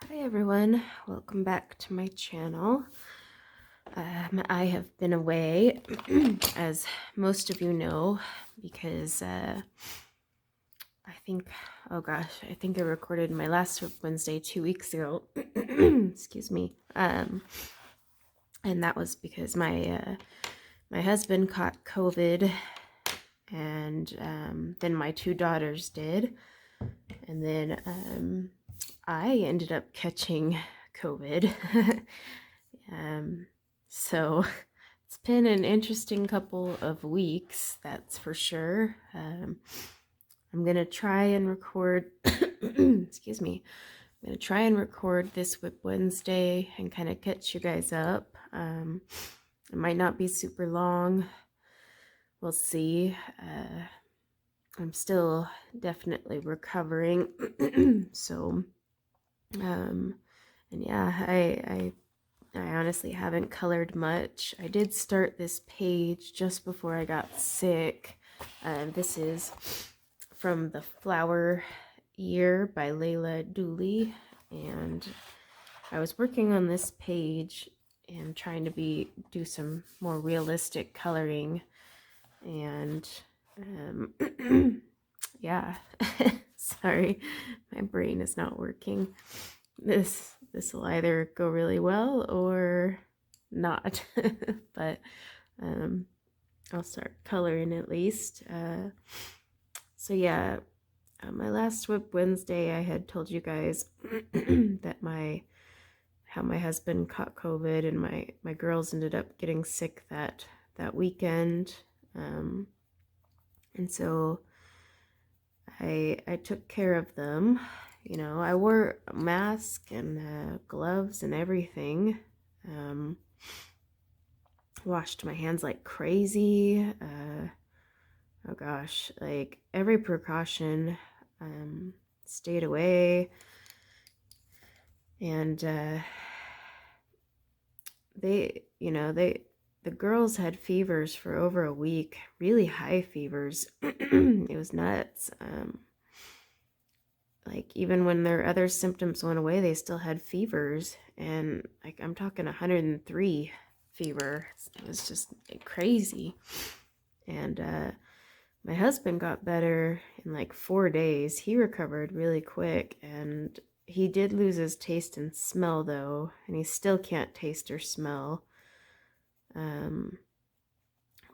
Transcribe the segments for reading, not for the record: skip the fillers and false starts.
Hi everyone, welcome back to my channel. I have been away, as most of you know, because I think, oh gosh, I think I recorded my last WIP Wednesday 2 weeks ago. Excuse me. And that was because my husband caught COVID, and then my two daughters did, and then I ended up catching COVID. So it's been an interesting couple of weeks, that's for sure. I'm gonna try and record, excuse me, I'm gonna try and record this WIP Wednesday and kind of catch you guys up. It might not be super long, we'll see. I'm still definitely recovering. So, and yeah, I honestly haven't colored much. I did start this page just before I got sick. This is from The Flower Year by Layla Dooley, and I was working on this page and trying to do some more realistic coloring, and yeah. Sorry, my brain is not working. This will either go really well or not. But I'll start coloring at least. So yeah, my last WIP Wednesday, I had told you guys that how my husband caught COVID and my girls ended up getting sick that weekend. And so I took care of them. You know, I wore a mask and gloves and everything. Washed my hands like crazy. Oh gosh, like every precaution. Stayed away. And the girls had fevers for over a week, really high fevers. It was nuts. Like even when their other symptoms went away, they still had fevers, and like I'm talking 103 fever. It was just crazy. And my husband got better in like 4 days. He recovered really quick, and he did lose his taste and smell though, and he still can't taste or smell.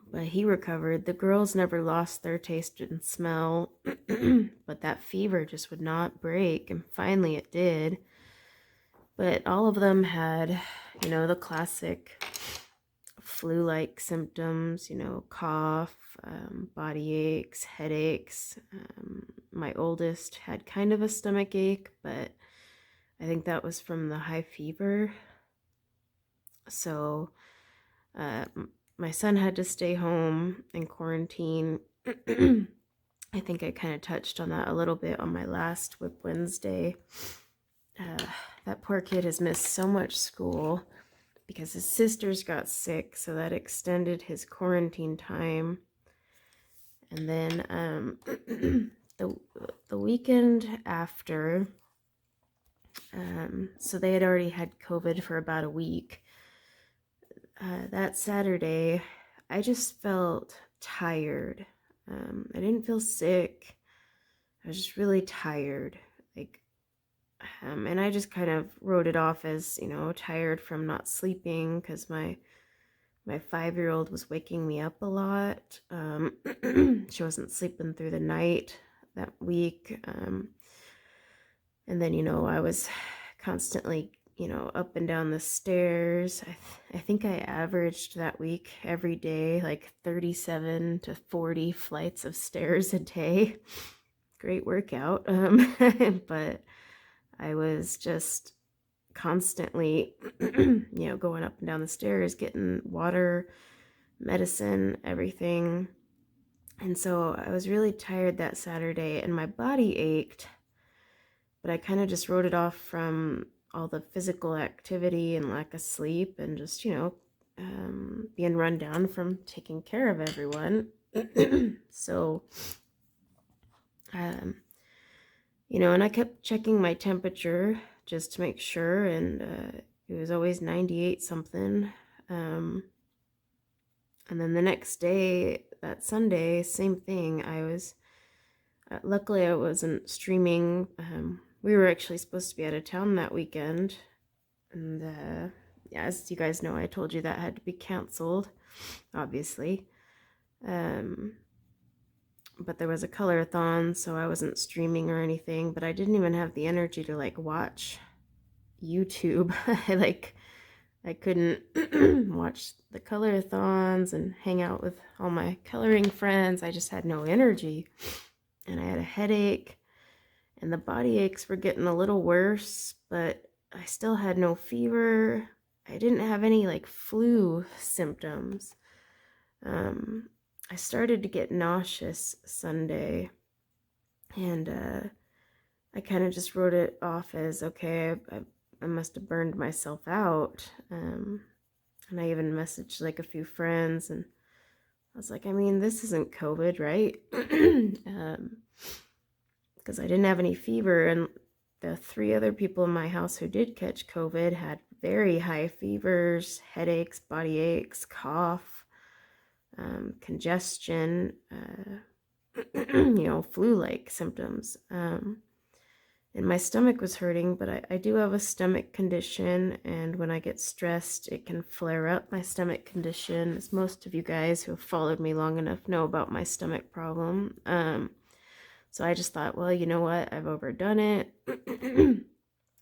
But he recovered. The girls never lost their taste and smell, but that fever just would not break, and finally it did. But all of them had, the classic flu-like symptoms, cough, body aches, headaches. My oldest had kind of a stomach ache, but I think that was from the high fever. So my son had to stay home in quarantine. I think I kind of touched on that a little bit on my last WIP Wednesday. That poor kid has missed so much school because his sisters got sick, so that extended his quarantine time. And then the weekend after, so they had already had COVID for about a week. That Saturday, I just felt tired. I didn't feel sick. I was just really tired. And I just kind of wrote it off as, tired from not sleeping because my 5-year-old was waking me up a lot. She wasn't sleeping through the night that week. And then, I was constantly, up and down the stairs. I think I averaged that week every day, like 37 to 40 flights of stairs a day. Great workout. But I was just constantly, going up and down the stairs, getting water, medicine, everything. And so I was really tired that Saturday, and my body ached, but I kind of just wrote it off from all the physical activity and lack of sleep and just, being run down from taking care of everyone. So, and I kept checking my temperature just to make sure, and it was always 98 something. And then the next day, that Sunday, same thing. Luckily I wasn't streaming. We were actually supposed to be out of town that weekend, and yeah, as you guys know, I told you that had to be canceled, obviously. But there was a color-a-thon, so I wasn't streaming or anything, but I didn't even have the energy to like watch YouTube. I couldn't watch the color-a-thons and hang out with all my coloring friends. I just had no energy, and I had a headache, and the body aches were getting a little worse, but I still had no fever. I didn't have any like flu symptoms. I started to get nauseous Sunday, and I kind of just wrote it off as, okay, I must have burned myself out. And I even messaged like a few friends, and I was like, I mean, this isn't COVID, right? Because I didn't have any fever, and the 3 other people in my house who did catch COVID had very high fevers, headaches, body aches, cough, congestion, flu-like symptoms. And my stomach was hurting, but I do have a stomach condition, and when I get stressed, it can flare up my stomach condition, as most of you guys who have followed me long enough know about my stomach problem. So I just thought, well, you know what? I've overdone it.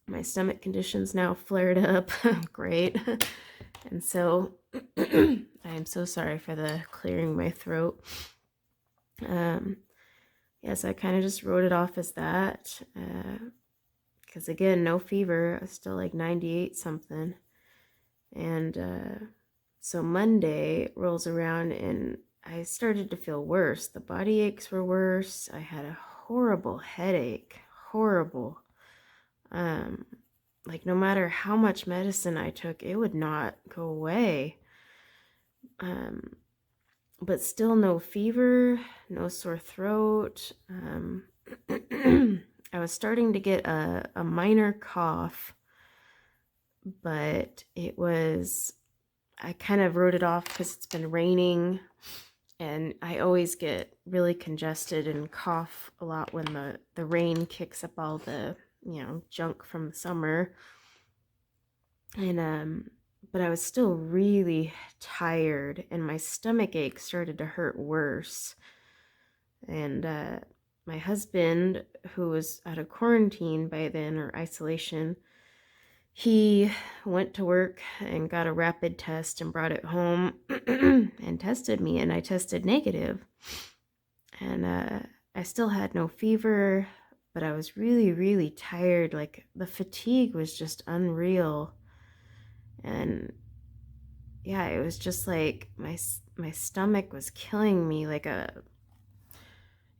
My stomach condition's now flared up. Great. And so I am so sorry for the clearing my throat. Yes, I kind of just wrote it off as that. Because again, no fever. I was still like 98 something. And so Monday rolls around, and I started to feel worse. The body aches were worse. I had a horrible headache. Horrible. Like no matter how much medicine I took, it would not go away. But still no fever, no sore throat. I was starting to get a minor cough, but I kind of wrote it off because it's been raining, and I always get really congested and cough a lot when the rain kicks up all the, junk from the summer. And but I was still really tired, and my stomach ache started to hurt worse. And my husband, who was out of quarantine by then, or isolation, he went to work and got a rapid test and brought it home and tested me, and I tested negative. And I still had no fever, but I was really, really tired. Like the fatigue was just unreal. And yeah, it was just like my stomach was killing me. It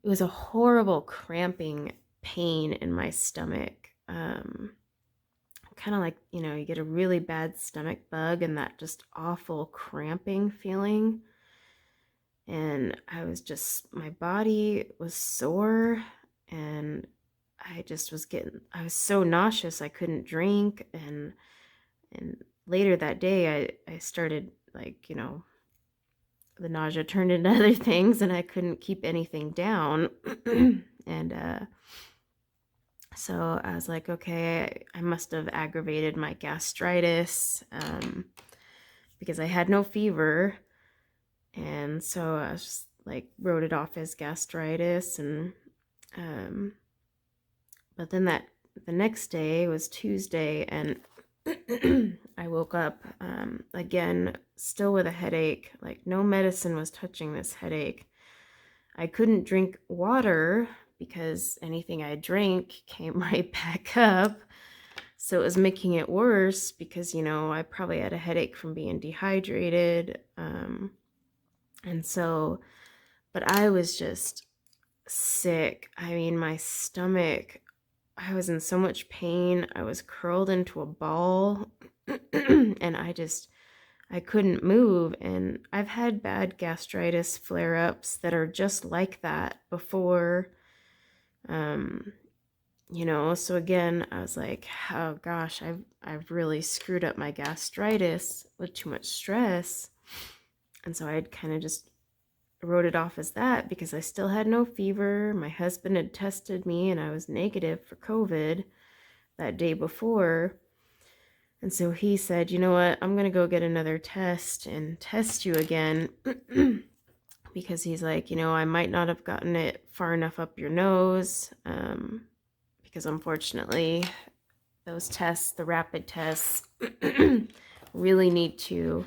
was a horrible cramping pain in my stomach. Kind of like, you get a really bad stomach bug and that just awful cramping feeling. And my body was sore, and I was so nauseous I couldn't drink. And later that day, I started, the nausea turned into other things, and I couldn't keep anything down. And so I was like, okay, I must have aggravated my gastritis, because I had no fever. And so I was just wrote it off as gastritis. And but then the next day was Tuesday, and I woke up again, still with a headache. No medicine was touching this headache. I couldn't drink water because anything I drank came right back up. So it was making it worse because, I probably had a headache from being dehydrated. But I was just sick. I mean, my stomach, I was in so much pain. I was curled into a ball and I couldn't move. And I've had bad gastritis flare-ups that are just like that before. So again, I was like, oh gosh, I've really screwed up my gastritis with too much stress. And so I'd kind of just wrote it off as that because I still had no fever. My husband had tested me and I was negative for COVID that day before. And so he said, you know what, I'm going to go get another test and test you again. Because he's like, I might not have gotten it far enough up your nose. Because unfortunately, those tests, the rapid tests, really need to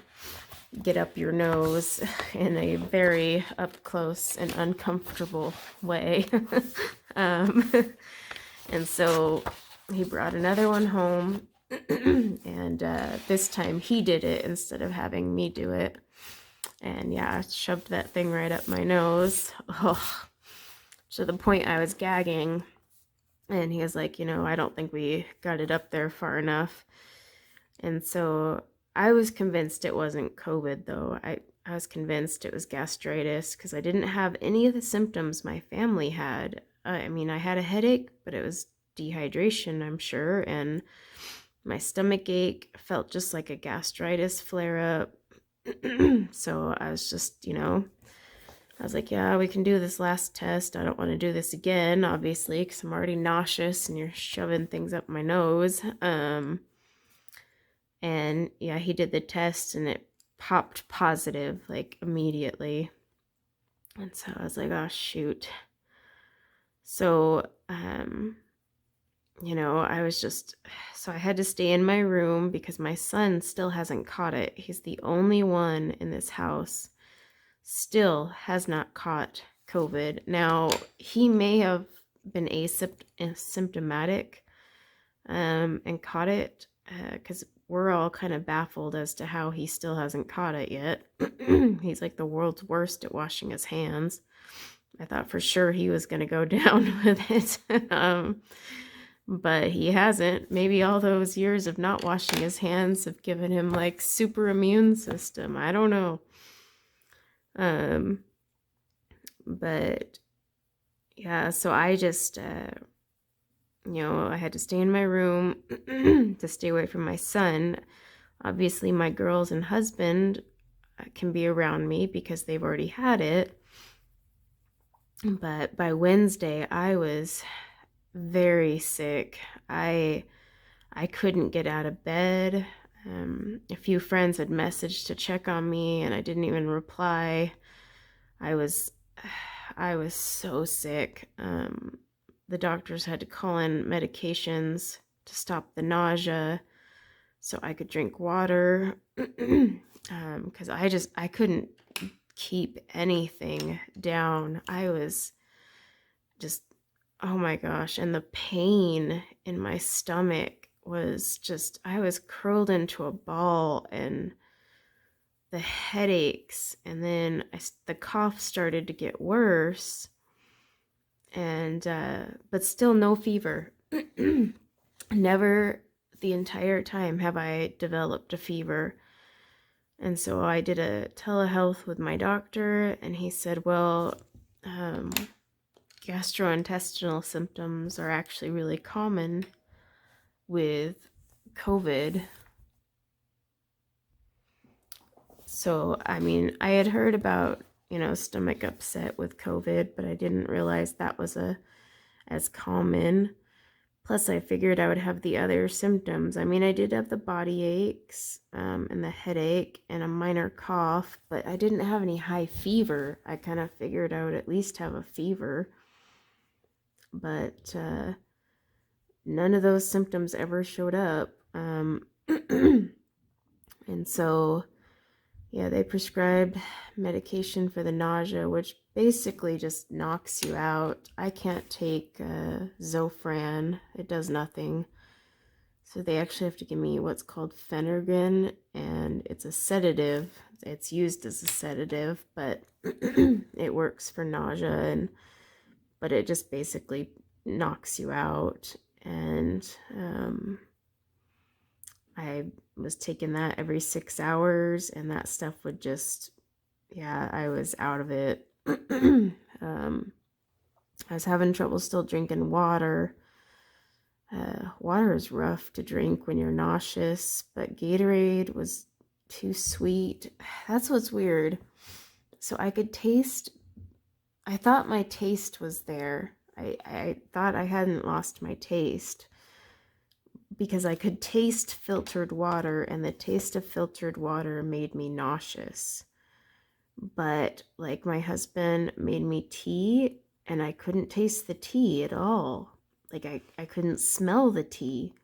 get up your nose in a very up close and uncomfortable way. um, and so he brought another one home, and this time he did it instead of having me do it. And yeah, I shoved that thing right up my nose. Oh, to the point I was gagging. And he was like, I don't think we got it up there far enough. And so I was convinced it wasn't COVID, though. I was convinced it was gastritis because I didn't have any of the symptoms my family had. I mean, I had a headache, but it was dehydration, I'm sure. And my stomach ache felt just like a gastritis flare up. So I was just, I was like, yeah, we can do this last test. I don't want to do this again, obviously, because I'm already nauseous and you're shoving things up my nose. And yeah, he did the test and it popped positive like immediately. And so I was like, oh, shoot. So, so I had to stay in my room because my son still hasn't caught it. He's the only one in this house still has not caught COVID. Now, he may have been asymptomatic and caught it because we're all kind of baffled as to how he still hasn't caught it yet. He's like the world's worst at washing his hands. I thought for sure he was going to go down with it. But he hasn't. Maybe all those years of not washing his hands have given him like super immune system. I don't know. But yeah, so I just, I had to stay in my room to stay away from my son. Obviously, my girls and husband can be around me because they've already had it. But by Wednesday, I was very sick. I couldn't get out of bed. A few friends had messaged to check on me and I didn't even reply. I was so sick. The doctors had to call in medications to stop the nausea so I could drink water because I couldn't keep anything down. I was just, oh my gosh, and the pain in my stomach was just, I was curled into a ball, and the headaches, and then the cough started to get worse, and but still no fever. Never the entire time have I developed a fever. And so I did a telehealth with my doctor, and he said, well, gastrointestinal symptoms are actually really common with COVID. So, I mean, I had heard about, stomach upset with COVID, but I didn't realize that was as common. Plus, I figured I would have the other symptoms. I mean, I did have the body aches and the headache and a minor cough, but I didn't have any high fever. I kind of figured I would at least have a fever. But none of those symptoms ever showed up. And so, yeah, they prescribed medication for the nausea, which basically just knocks you out. I can't take Zofran. It does nothing. So they actually have to give me what's called Phenergan, and it's a sedative. It's used as a sedative, but it works for nausea, but it just basically knocks you out. And I was taking that every 6 hours, and that stuff would just, yeah, I was out of it. I was having trouble still drinking water. Water is rough to drink when you're nauseous, but Gatorade was too sweet. That's what's weird. So I thought my taste was there. I thought I hadn't lost my taste because I could taste filtered water, and the taste of filtered water made me nauseous. But like my husband made me tea, and I couldn't taste the tea at all. Like I couldn't smell the tea.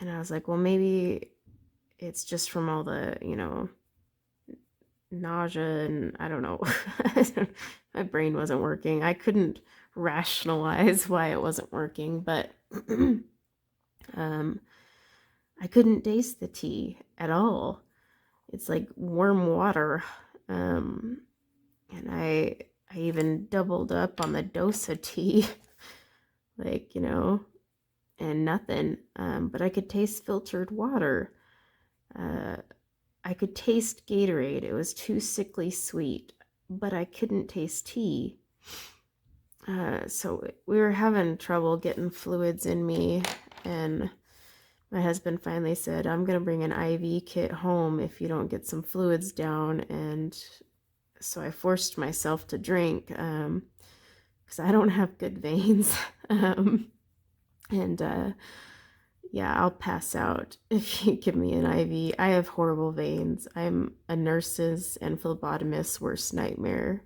And I was like, well, maybe it's just from all the, nausea, and I don't know. My brain wasn't working. I couldn't rationalize why it wasn't working, but I couldn't taste the tea at all. It's like warm water. And I even doubled up on the dose of tea, like, and nothing. But I could taste filtered water. I could taste Gatorade. It was too sickly sweet, but I couldn't taste tea. So we were having trouble getting fluids in me, and my husband finally said, I'm going to bring an IV kit home if you don't get some fluids down. And so I forced myself to drink because I don't have good veins. Yeah, I'll pass out if you give me an IV. I have horrible veins. I'm a nurse's and phlebotomist's worst nightmare.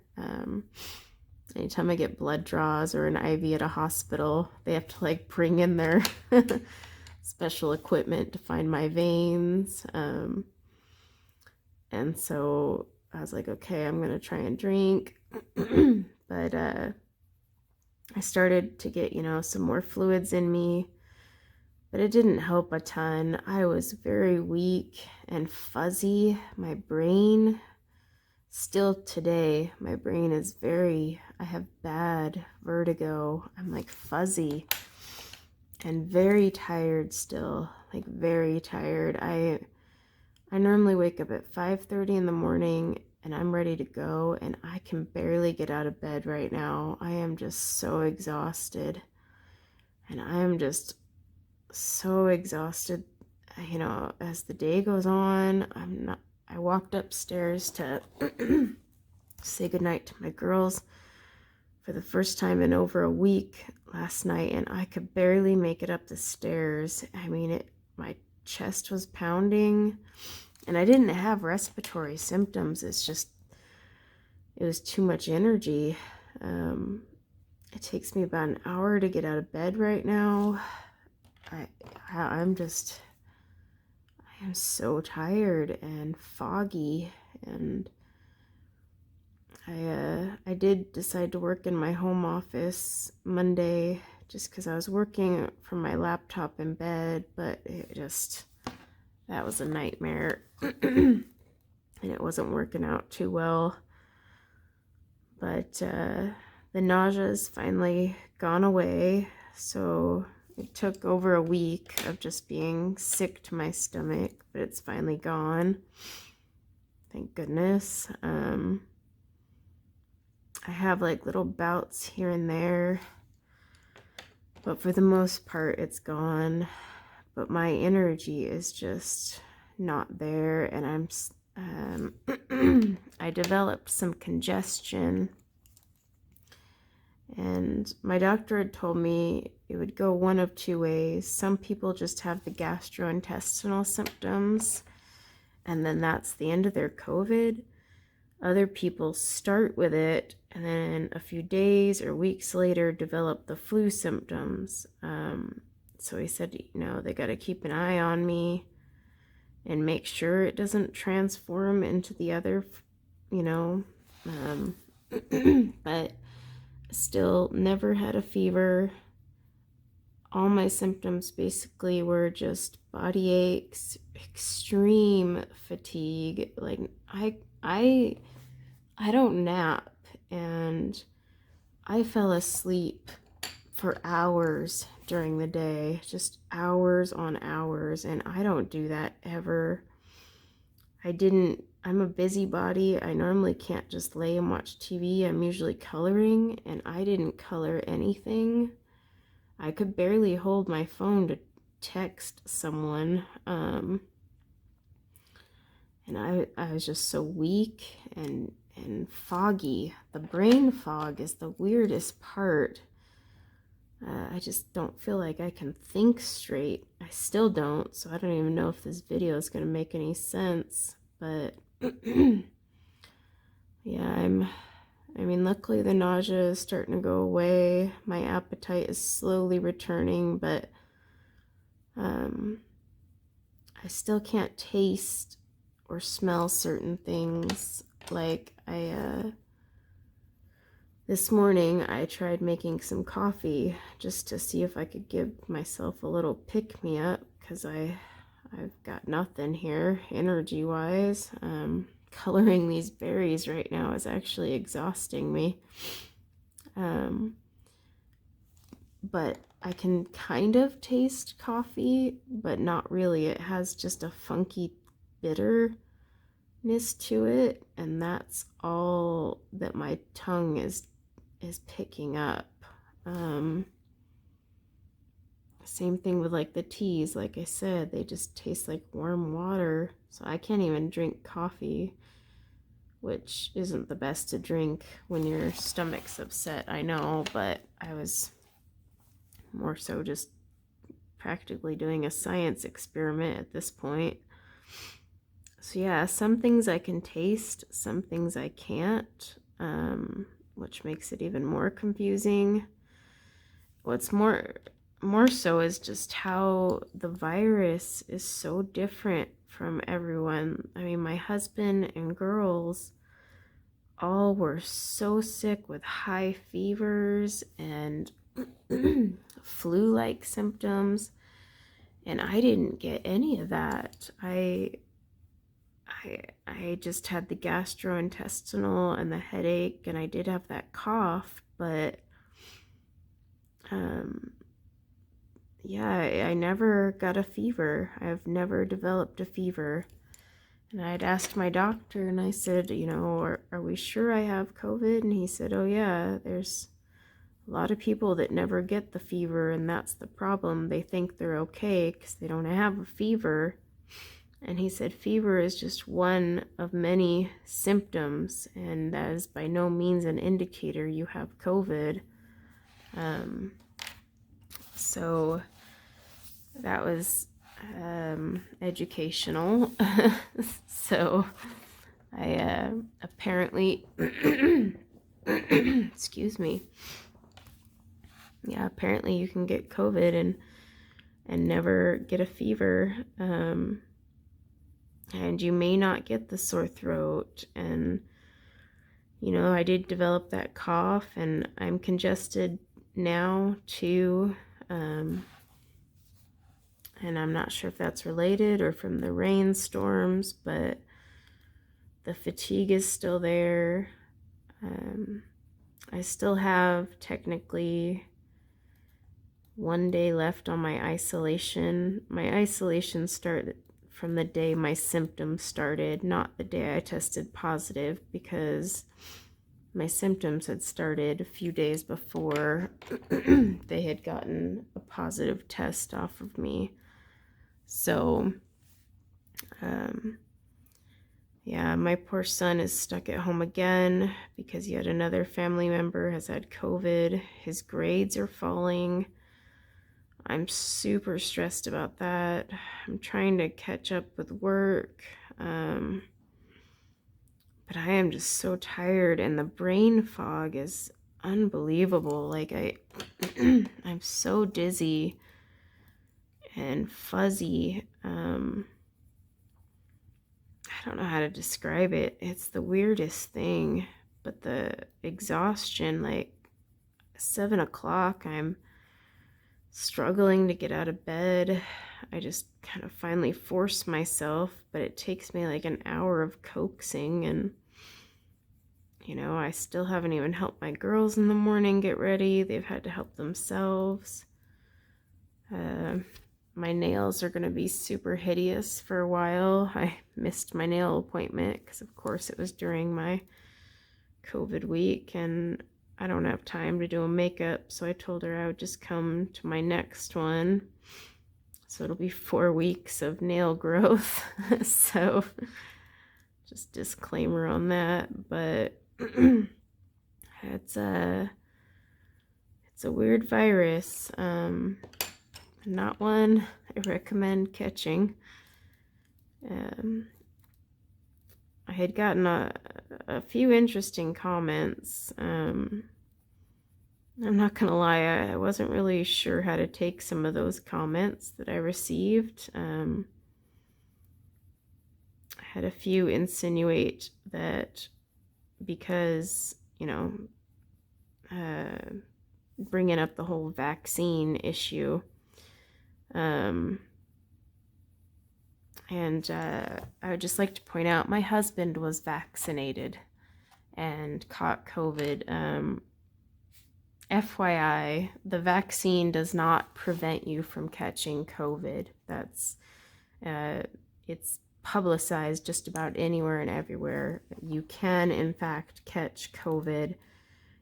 Anytime I get blood draws or an IV at a hospital, they have to like bring in their special equipment to find my veins. And so I was like, okay, I'm going to try and drink. But I started to get, some more fluids in me. But it didn't help a ton. I was very weak and fuzzy. My brain, still today, my brain is I have bad vertigo. I'm like fuzzy and very tired still, like very tired. I normally wake up at 5:30 in the morning and I'm ready to go, and I can barely get out of bed right now. I am just so exhausted, and I am just so exhausted, as the day goes on. I walked upstairs to say goodnight to my girls for the first time in over a week last night, and I could barely make it up the stairs. I mean, my chest was pounding, and I didn't have respiratory symptoms. It was too much energy. It takes me about an hour to get out of bed right now. I am so tired and foggy, and I did decide to work in my home office Monday just because I was working from my laptop in bed, but that was a nightmare, and it wasn't working out too well. But the nausea's finally gone away, so it took over a week of just being sick to my stomach, but it's finally gone. Thank goodness. I have like little bouts here and there, but for the most part, it's gone. But my energy is just not there, and I developed some congestion. And my doctor had told me it would go one of two ways. Some people just have the gastrointestinal symptoms, and then that's the end of their COVID. Other people start with it, and then a few days or weeks later develop the flu symptoms. So he said, they got to keep an eye on me and make sure it doesn't transform into the other, but still never had a fever. All my symptoms basically were just body aches, extreme fatigue. Like I don't nap, and I fell asleep for hours during the day, just hours on hours, and I don't do that ever. I'm a busybody. I normally can't just lay and watch TV. I'm usually coloring, and I didn't color anything. I could barely hold my phone to text someone. And I was just so weak and foggy. The brain fog is the weirdest part. I just don't feel like I can think straight. I still don't, so I don't even know if this video is going to make any sense. But yeah, I mean, luckily the nausea is starting to go away. My appetite is slowly returning, but I still can't taste or smell certain things. Like this morning I tried making some coffee just to see if I could give myself a little pick-me-up, because I've got nothing here energy-wise. Coloring these berries right now is actually exhausting me. But I can kind of taste coffee, but not really. It has just a funky bitterness to it, and that's all that my tongue is picking up. Same thing with like the teas. Like I said, they just taste like warm water, so I can't even drink coffee, which isn't the best to drink when your stomach's upset, I know, but I was more so just practically doing a science experiment at this point. So yeah, some things I can taste, some things I can't, which makes it even more confusing. What's more so is just how the virus is so different from everyone. I mean, my husband and girls all were so sick with high fevers and flu-like symptoms, and I didn't get any of that. I just had the gastrointestinal and the headache, and I did have that cough, but yeah, I never got a fever. I've never developed a fever. And I'd asked my doctor, and I said, you know, are we sure I have COVID? And he said, oh yeah, there's a lot of people that never get the fever, and that's the problem. They think they're okay because they don't have a fever. And he said fever is just one of many symptoms, and that is by no means an indicator you have COVID. So that was educational. So I apparently excuse me. Yeah, apparently you can get COVID and never get a fever. And you may not get the sore throat. And you know, I did develop that cough, and I'm congested now too. And I'm not sure if that's related or from the rainstorms, but the fatigue is still there. I still have technically 1 day left on my isolation. My isolation started from the day my symptoms started, not the day I tested positive, because my symptoms had started a few days before they had gotten a positive test off of me. So, yeah, my poor son is stuck at home again because yet another family member has had COVID. His grades are falling. I'm super stressed about that. I'm trying to catch up with work. But I am just so tired, and the brain fog is unbelievable. Like I'm so dizzy and fuzzy. I don't know how to describe it. It's the weirdest thing, but the exhaustion, like 7 o'clock, I'm struggling to get out of bed. I just kind of finally force myself, but it takes me like an hour of coaxing, and you know, I still haven't even helped my girls in the morning get ready. They've had to help themselves. My nails are going to be super hideous for a while. I missed my nail appointment because, of course, it was during my COVID week, and I don't have time to do a makeup, so I told her I would just come to my next one. So it'll be 4 weeks of nail growth. So just disclaimer on that, but it's a weird virus. Not one I recommend catching. I had gotten a few interesting comments. I'm not gonna lie, I wasn't really sure how to take some of those comments that I received. I had a few insinuate that because, bringing up the whole vaccine issue, and I would just like to point out my husband was vaccinated and caught COVID. FYI, the vaccine does not prevent you from catching COVID. It's publicized just about anywhere and everywhere. You can, in fact, catch COVID.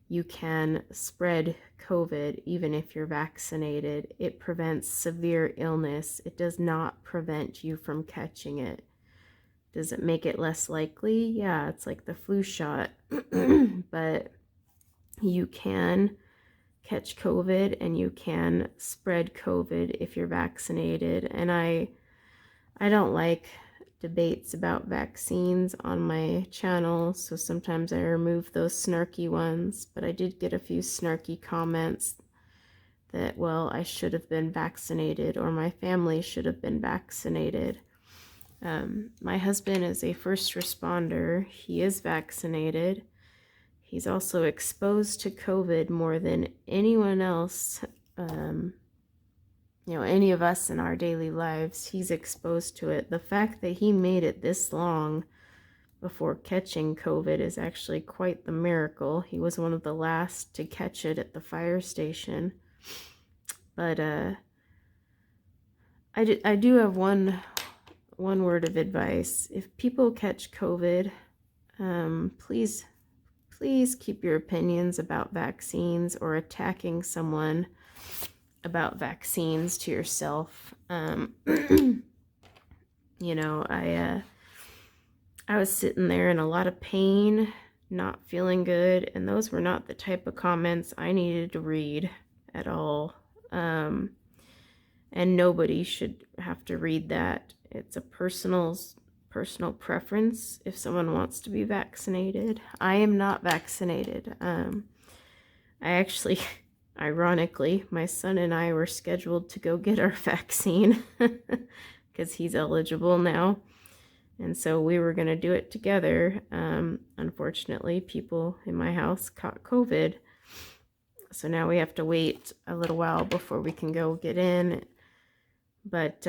You can spread COVID even if you're vaccinated. It prevents severe illness. It does not prevent you from catching it. Does it make it less likely? Yeah, it's like the flu shot. But you can catch COVID and you can spread COVID if you're vaccinated. And I don't like debates about vaccines on my channel, so sometimes I remove those snarky ones, but I did get a few snarky comments that, well, I should have been vaccinated or my family should have been vaccinated. My husband is a first responder. He is vaccinated. He's also exposed to COVID more than anyone else. Any of us in our daily lives, he's exposed to it. The fact that he made it this long before catching COVID is actually quite the miracle. He was one of the last to catch it at the fire station. But I do have one word of advice. If people catch COVID, please keep your opinions about vaccines or attacking someone about vaccines to yourself. I was sitting there in a lot of pain, not feeling good, and those were not the type of comments I needed to read at all. And nobody should have to read that. It's a personal preference if someone wants to be vaccinated. I am not vaccinated. I actually, ironically, my son and I were scheduled to go get our vaccine because he's eligible now. And so we were going to do it together. Unfortunately, people in my house caught COVID. So now we have to wait a little while before we can go get in. But,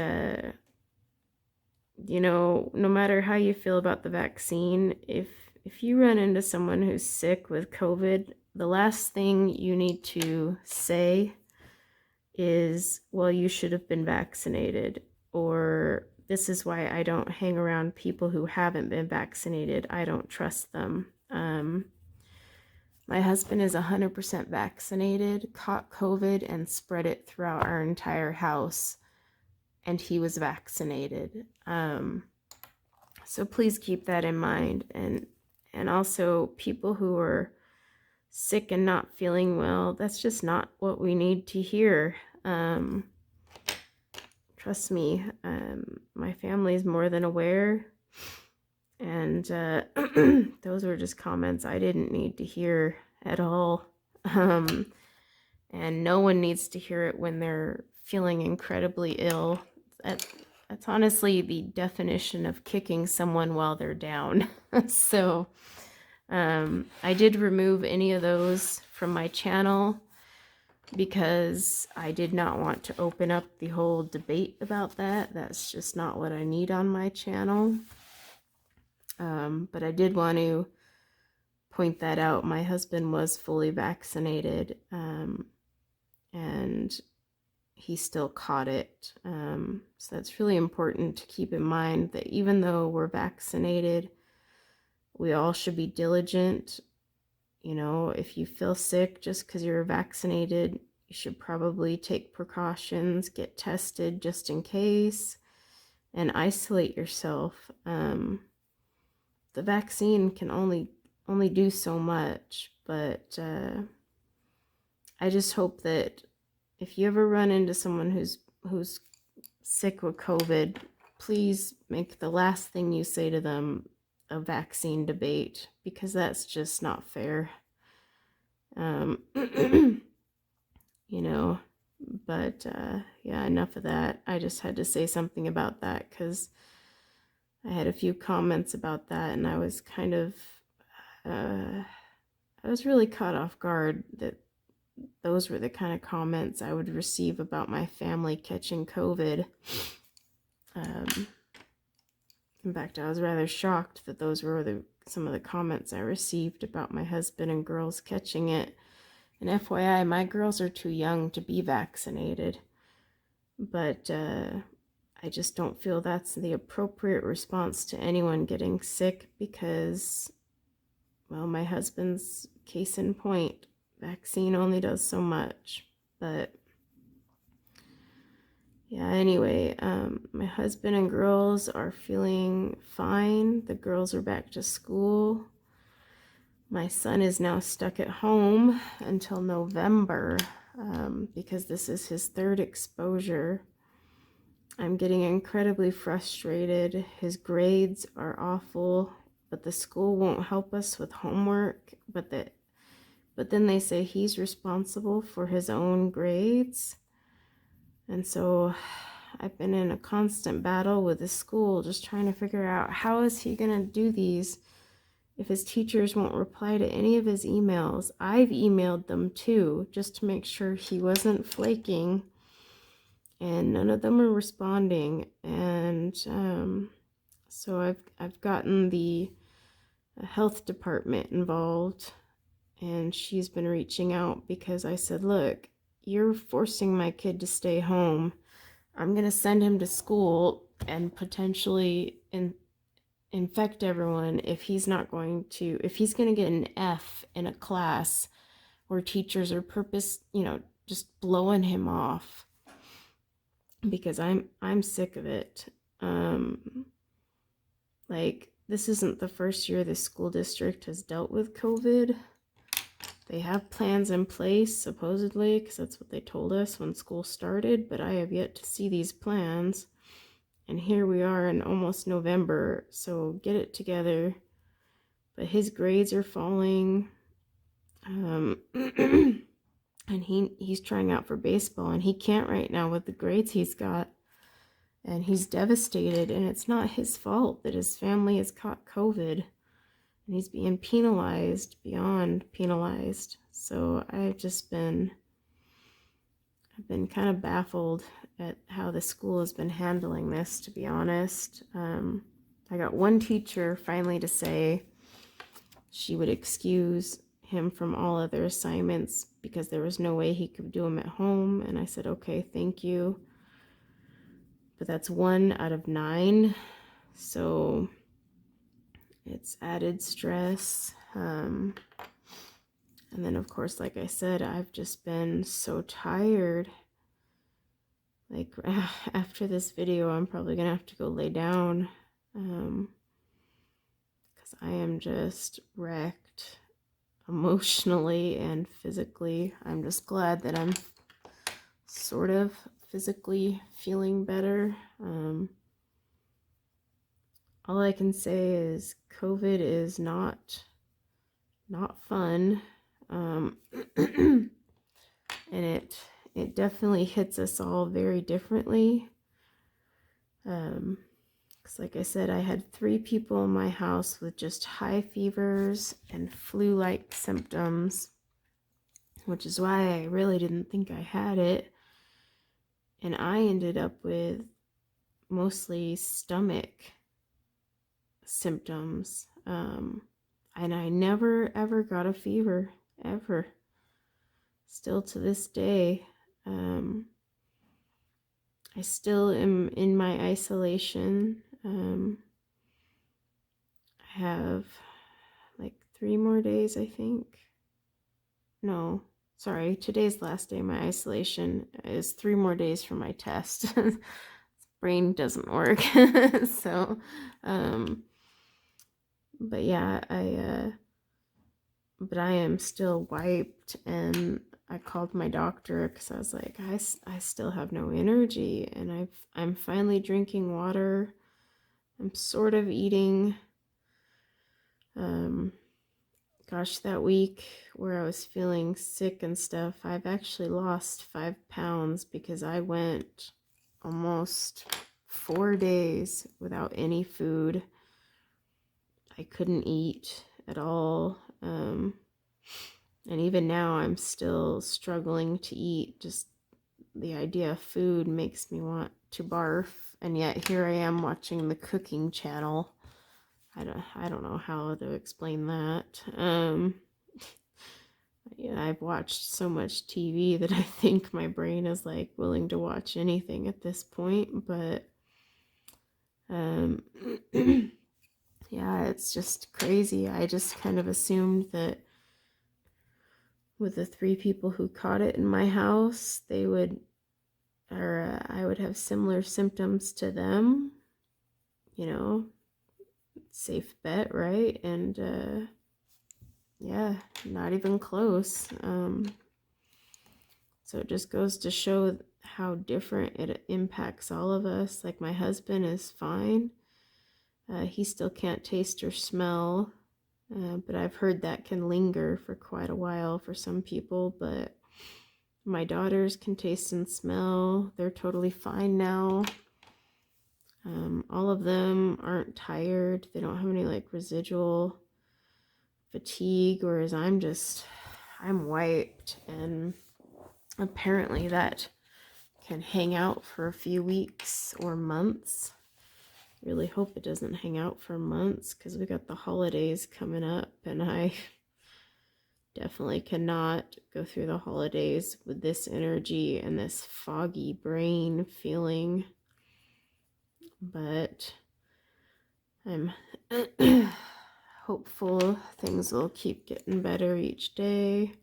no matter how you feel about the vaccine, if you run into someone who's sick with COVID, the last thing you need to say is, well, you should have been vaccinated, or this is why I don't hang around people who haven't been vaccinated. I don't trust them. My husband is 100% vaccinated, caught COVID, and spread it throughout our entire house, and he was vaccinated. So please keep that in mind. And also, people who are sick and not feeling well, that's just not what we need to hear. Trust me, my family is more than aware, and those were just comments I didn't need to hear at all. And no one needs to hear it when they're feeling incredibly ill. That's honestly the definition of kicking someone while they're down. So I did remove any of those from my channel because I did not want to open up the whole debate about that. That's just not what I need on my channel. But I did want to point that out. My husband was fully vaccinated, and he still caught it. So that's really important to keep in mind, that even though we're vaccinated, we all should be diligent You know, if you feel sick just because you're vaccinated, you should probably take precautions, get tested just in case, and isolate yourself. The vaccine can only do so much, but I just hope that if you ever run into someone who's sick with COVID, please make the last thing you say to them a vaccine debate, because that's just not fair. You know, but yeah, enough of that. I just had to say something about that because I had a few comments about that, and I was kind of I was really caught off guard that those were the kind of comments I would receive about my family catching COVID. In fact, I was rather shocked that those were some of the comments I received about my husband and girls catching it. And FYI, my girls are too young to be vaccinated. But I just don't feel that's the appropriate response to anyone getting sick because, well, my husband's case in point, vaccine only does so much. But yeah, anyway, my husband and girls are feeling fine. The girls are back to school. My son is now stuck at home until November because this is his third exposure. I'm getting incredibly frustrated. His grades are awful, but the school won't help us with homework. But then they say he's responsible for his own grades. And so I've been in a constant battle with the school, just trying to figure out how is he going to do these if his teachers won't reply to any of his emails. I've emailed them too, just to make sure he wasn't flaking, and none of them are responding. And so I've gotten the health department involved, and she's been reaching out because I said, look, you're forcing my kid to stay home. I'm going to send him to school and potentially infect everyone if he's going to get an F in a class where teachers are just blowing him off, because I'm sick of it. Like, this isn't the first year the school district has dealt with COVID. They have plans in place, supposedly, because that's what they told us when school started, but I have yet to see these plans. And here we are in almost November, so get it together. But his grades are falling. And he's trying out for baseball, and he can't right now with the grades he's got. And he's devastated, and it's not his fault that his family has caught COVID. And he's being penalized, beyond penalized. So I've been kind of baffled at how the school has been handling this, to be honest. I got one teacher finally to say she would excuse him from all other assignments because there was no way he could do them at home. And I said, okay, thank you. But that's 1 out of 9. So it's added stress. And then, of course, like I said, I've just been so tired. Like, after this video, I'm probably gonna have to go lay down because I am just wrecked emotionally and physically. I'm just glad that I'm sort of physically feeling better. All I can say is COVID is not fun, and it definitely hits us all very differently. Because like I said, I had 3 people in my house with just high fevers and flu-like symptoms, which is why I really didn't think I had it. And I ended up with mostly stomach symptoms. And I never ever got a fever, ever. Still to this day. I still am in my isolation. I have like 3 more days, I think. no, sorry, today's last day of my isolation. Is 3 more days for my test. Brain doesn't work. So, but yeah, but I am still wiped, and I called my doctor because I was like, I still have no energy, and I'm finally drinking water. I'm sort of eating. Gosh, that week where I was feeling sick and stuff, I've actually lost 5 pounds because I went almost 4 days without any food. I couldn't eat at all. And even now I'm still struggling to eat. Just the idea of food makes me want to barf. And yet here I am watching the cooking channel. I don't know how to explain that. Yeah, I've watched so much TV that I think my brain is like willing to watch anything at this point. But yeah, it's just crazy. I just kind of assumed that with the 3 people who caught it in my house, they would, or I would have similar symptoms to them. You know, safe bet, right? And yeah, not even close. So it just goes to show how different it impacts all of us. Like my husband is fine. He still can't taste or smell, but I've heard that can linger for quite a while for some people. But my daughters can taste and smell. They're totally fine now. All of them aren't tired. They don't have any like residual fatigue, whereas I'm wiped, and apparently that can hang out for a few weeks or months. Really hope it doesn't hang out for months because we got the holidays coming up, and I definitely cannot go through the holidays with this energy and this foggy brain feeling. But I'm hopeful things will keep getting better each day.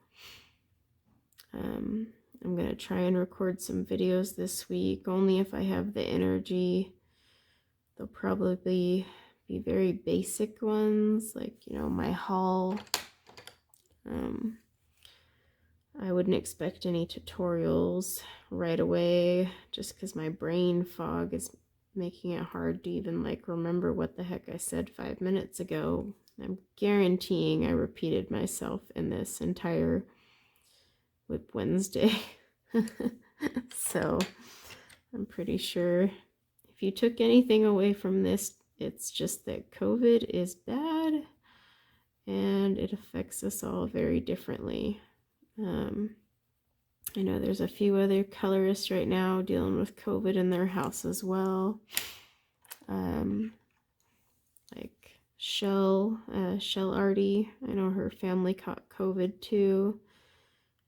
I'm going to try and record some videos this week, only if I have the energy. They'll probably be very basic ones, like, my haul. I wouldn't expect any tutorials right away, just because my brain fog is making it hard to even like remember what the heck I said 5 minutes ago. I'm guaranteeing I repeated myself in this entire WIP Wednesday. So I'm pretty sure if you took anything away from this, it's just that COVID is bad and it affects us all very differently. I know there's a few other colorists right now dealing with COVID in their house as well. Like Shell Artie, I know her family caught COVID too,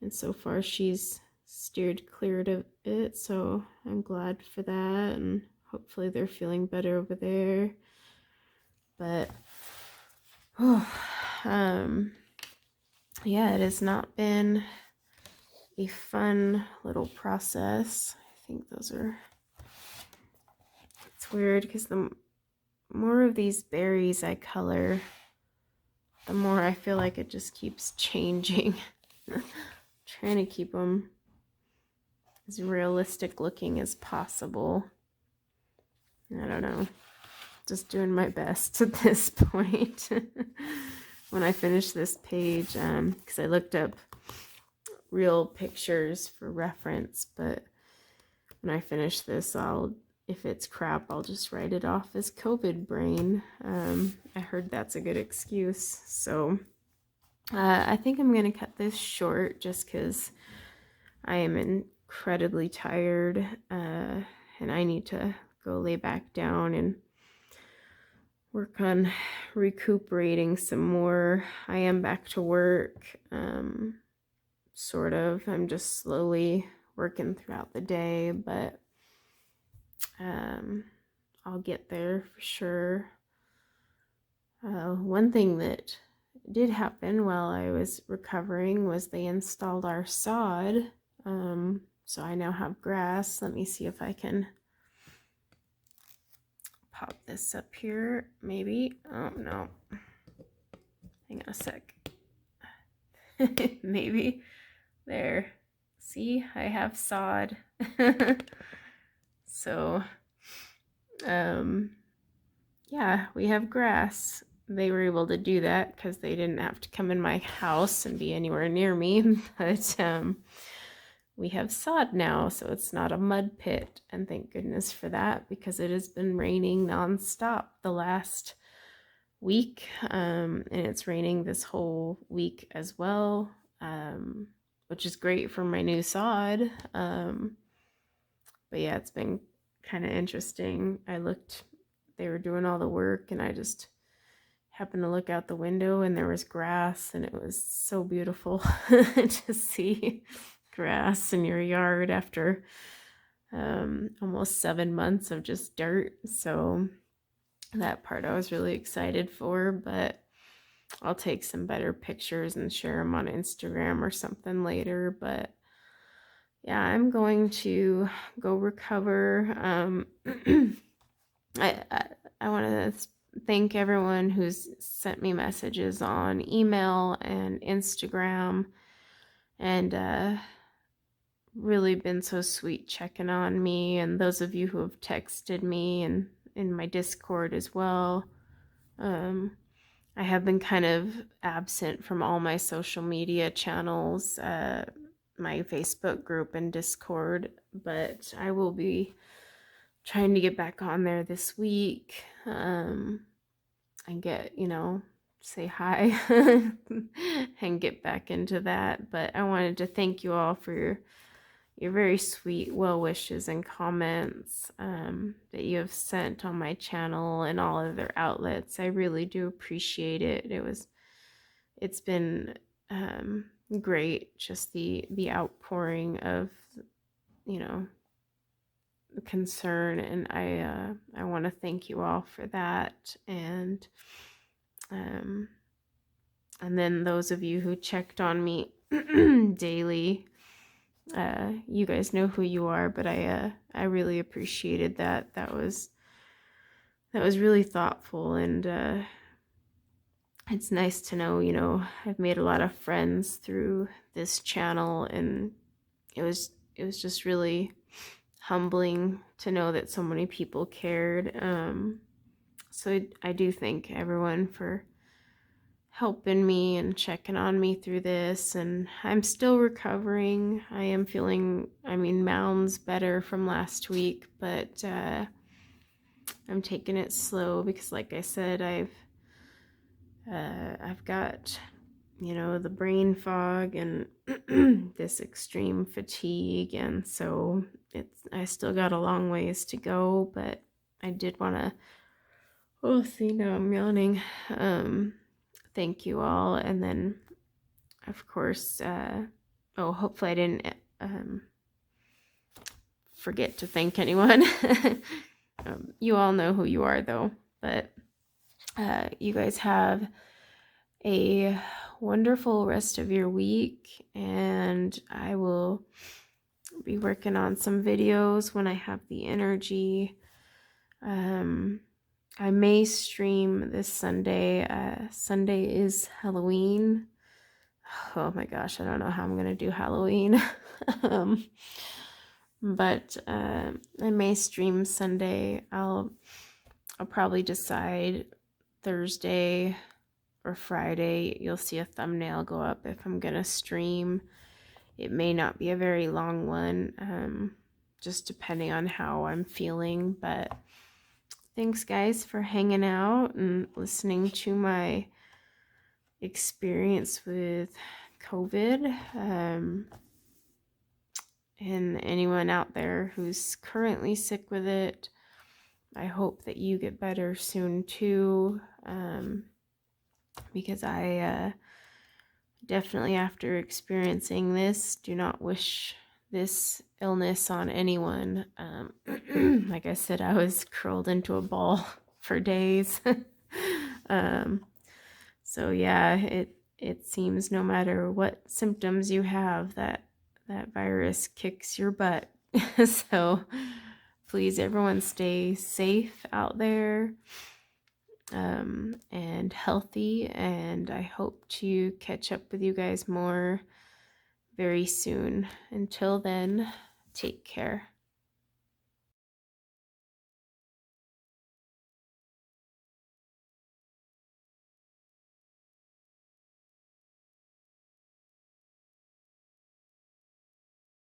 and so far she's steered clear of it, so I'm glad for that, and hopefully they're feeling better over there. But yeah, it has not been a fun little process. I think it's weird because the more of these berries I color, the more I feel like it just keeps changing. Trying to keep them as realistic looking as possible. I don't know. Just doing my best at this point. When I finish this page, because I looked up real pictures for reference, but when I finish this, if it's crap, I'll just write it off as COVID brain. I heard that's a good excuse. So I think I'm going to cut this short just because I am incredibly tired, and I need to go lay back down and work on recuperating some more. I am back to work, sort of. I'm just slowly working throughout the day, but I'll get there for sure. One thing that did happen while I was recovering was they installed our sod. So I now have grass. Let me see if I can pop this up here, maybe. Oh no, hang on a sec. Maybe there. See, I have sod. So yeah, we have grass. They were able to do that because they didn't have to come in my house and be anywhere near me. But we have sod now, so it's not a mud pit, and thank goodness for that, because it has been raining nonstop the last week, and it's raining this whole week as well, which is great for my new sod. But yeah, it's been kind of interesting. They were doing all the work, and I just happened to look out the window, and there was grass, and it was so beautiful to see grass in your yard after almost 7 months of just dirt. So that part I was really excited for, but I'll take some better pictures and share them on Instagram or something later. But yeah, I'm going to go recover. I want to thank everyone who's sent me messages on email and Instagram, and really been so sweet checking on me, and those of you who have texted me and in my Discord as well. I have been kind of absent from all my social media channels, my Facebook group and Discord, but I will be trying to get back on there this week, and get, say hi and get back into that. But I wanted to thank you all for your very sweet well wishes and comments that you have sent on my channel and all other outlets. I really do appreciate it. It's been great, just the outpouring of concern, and I want to thank you all for that. And then those of you who checked on me daily, you guys know who you are, but I really appreciated that. That was really thoughtful, and it's nice to know, I've made a lot of friends through this channel, and it was just really humbling to know that so many people cared. So I do thank everyone for helping me and checking on me through this, and I'm still recovering. I am feeling, mounds better from last week, but I'm taking it slow because, like I said, I've got the brain fog and this extreme fatigue, and so I still got a long ways to go. But I did want to see, now I'm yawning. Thank you all. And then of course, hopefully I didn't forget to thank anyone. You all know who you are though. But you guys have a wonderful rest of your week, and I will be working on some videos when I have the energy. I may stream this Sunday. Sunday is Halloween. Oh my gosh, I don't know how I'm gonna do Halloween. But I may stream Sunday. I'll probably decide Thursday or Friday. You'll see a thumbnail go up if I'm gonna stream. It may not be a very long one, just depending on how I'm feeling. But thanks guys for hanging out and listening to my experience with COVID. And anyone out there who's currently sick with it, I hope that you get better soon too, because I definitely, after experiencing this, do not wish this illness on anyone. Like I said, I was curled into a ball for days. So So yeah, it seems no matter what symptoms you have, that virus kicks your butt. So please, everyone, stay safe out there, and healthy. And I hope to catch up with you guys more very soon. Until then, take care.